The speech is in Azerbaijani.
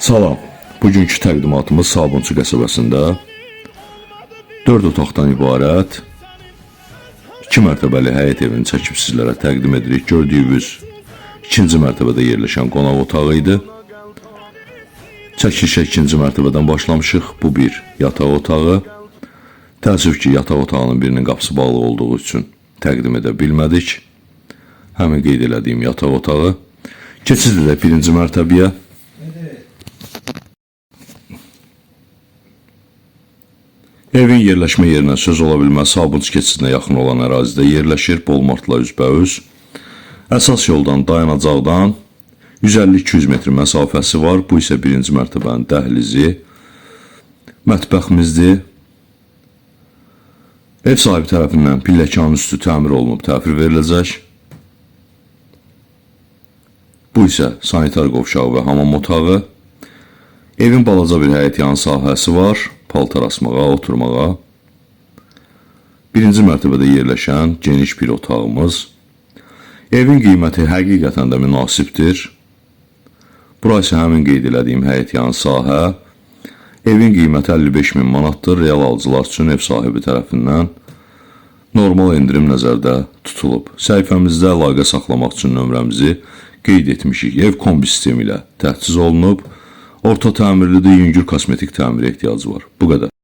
Salam, bugünkü təqdimatımız Sabunçu qəsəbəsində 4 otaqdan ibarət 2 mərtəbəli həyət evini çəkib sizlərə təqdim edirik. Gördüyünüz 2-ci mərtəbədə yerləşən qonaq otağı idi. Çəkilişə 2-ci mərtəbədən başlamışıq. Bu bir yataq otağı. Təəssüf ki, yataq otağının birinin qapısı bağlı olduğu üçün təqdim edə bilmədik. Həmin qeyd elədiyim yataq otağı. Keçid edək 1-ci mərtəbəyə. Evin yerləşmə yerinə söz ola bilməz Sabunçu keçidinə yaxın olan ərazidə yerləşir. Bolmartla üzbəüz. Əsas yoldan, dayanacaqdan 150-200 metr məsafəsi var. Bu isə 1-ci mərtəbənin dəhlizi, mətbəximizdir. Ev sahibi tərəfindən pilləkanın üstü təmir olunub, təhvil veriləcək. Bu isə sanitar qovşağı və hamam otağı. Evin balaca bir həyətyan sahəsi var. Paltar asmağa, oturmağa. 1-ci mərtəbədə yerləşən geniş bir otağımız. Evin qiyməti həqiqətən də münasibdir. Bura isə həmin qeyd elədiyim həyətyan sahə. Evin qiyməti 55.000 manatdır. Real alıcılar üçün ev sahibi tərəfindən normal endirim nəzərdə tutulub. Səhifəmizdə əlaqə saxlamaq üçün nömrəmizi qeyd etmişik. Ev kombi sistemi ilə təchiz olunub. Orta təmirlidir, yüngül kosmetik təmirə ehtiyacı var. Bu qədər.